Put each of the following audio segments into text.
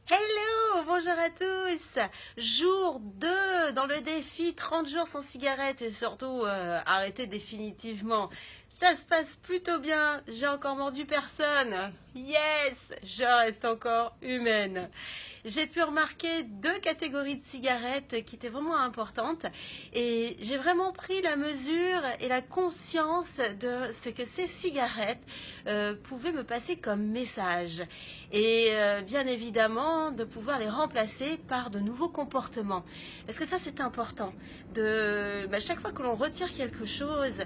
Hello, bonjour à tous. Jour 2 dans le défi 30 jours sans cigarette et surtout arrêter définitivement. Ça se passe plutôt bien, j'ai encore mordu personne. Yes, je reste encore humaine. J'ai pu remarquer deux catégories de cigarettes qui étaient vraiment importantes et j'ai vraiment pris la mesure et la conscience de ce que ces cigarettes pouvaient me passer comme message. Et bien évidemment de pouvoir les remplacer par de nouveaux comportements. Parce que ça c'est important. Chaque fois que l'on retire quelque chose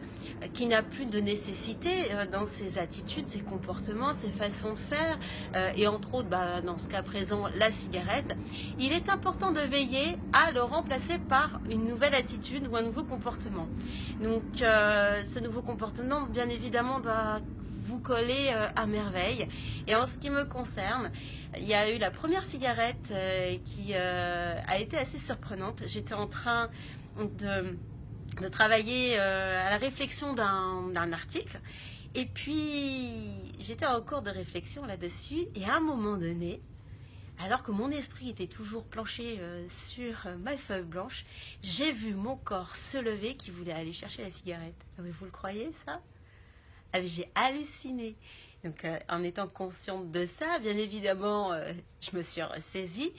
qui n'a plus de nécessité dans ses attitudes, ses comportements, ses façons de faire, et entre autres dans ce cas présent la cigarette, il est important de veiller à le remplacer par une nouvelle attitude ou un nouveau comportement. Donc ce nouveau comportement bien évidemment doit vous coller à merveille. Et en ce qui me concerne, il y a eu la première cigarette qui a été assez surprenante. J'étais en train de travailler à la réflexion d'un article. Et puis, j'étais en cours de réflexion là-dessus. Et à un moment donné, alors que mon esprit était toujours planché sur ma feuille blanche, j'ai vu mon corps se lever qui voulait aller chercher la cigarette. Mais vous le croyez, ça? Ah, j'ai halluciné. Donc, en étant consciente de ça, bien évidemment, je me suis ressaisie.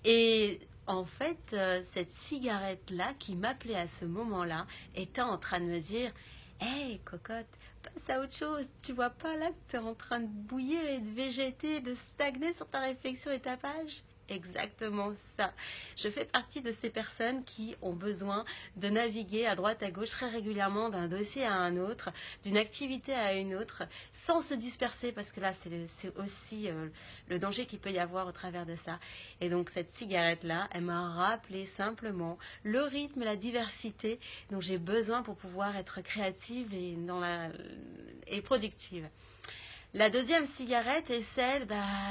Et en fait, cette cigarette-là qui m'appelait à ce moment-là était en train de me dire: Hey, cocotte, passe à autre chose. Tu vois pas là que tu es en train de bouillir et de végéter, de stagner sur ta réflexion et ta page? Exactement ça. Je fais partie de ces personnes qui ont besoin de naviguer à droite à gauche très régulièrement d'un dossier à un autre, d'une activité à une autre, sans se disperser, parce que là c'est aussi le danger qu'il peut y avoir au travers de ça. Et donc cette cigarette-là, elle m'a rappelé simplement le rythme, la diversité dont j'ai besoin pour pouvoir être créative et productive. La deuxième cigarette est celle,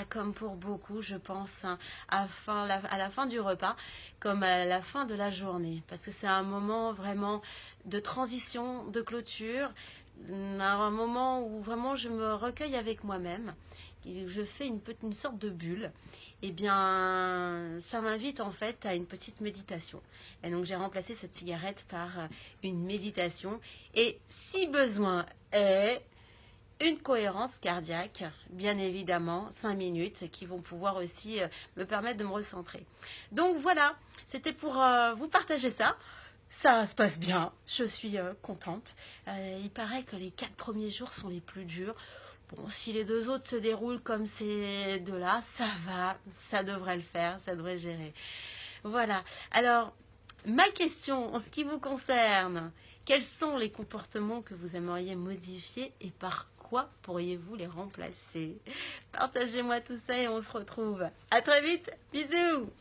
comme pour beaucoup, je pense, hein, à la fin du repas, comme à la fin de la journée. Parce que c'est un moment vraiment de transition, de clôture, un moment où vraiment je me recueille avec moi-même, je fais une sorte de bulle. Et bien, ça m'invite en fait à une petite méditation. Et donc j'ai remplacé cette cigarette par une méditation. Et si besoin est, une cohérence cardiaque, bien évidemment, 5 minutes, qui vont pouvoir aussi me permettre de me recentrer. Donc voilà, c'était pour vous partager ça. Ça se passe bien, je suis contente. Il paraît que les 4 premiers jours sont les plus durs. Bon, si les 2 autres se déroulent comme ces deux-là, ça va, ça devrait le faire, ça devrait gérer. Voilà, alors, ma question en ce qui vous concerne: quels sont les comportements que vous aimeriez modifier et par quoi pourriez-vous les remplacer? Partagez-moi tout ça et on se retrouve. À très vite. Bisous.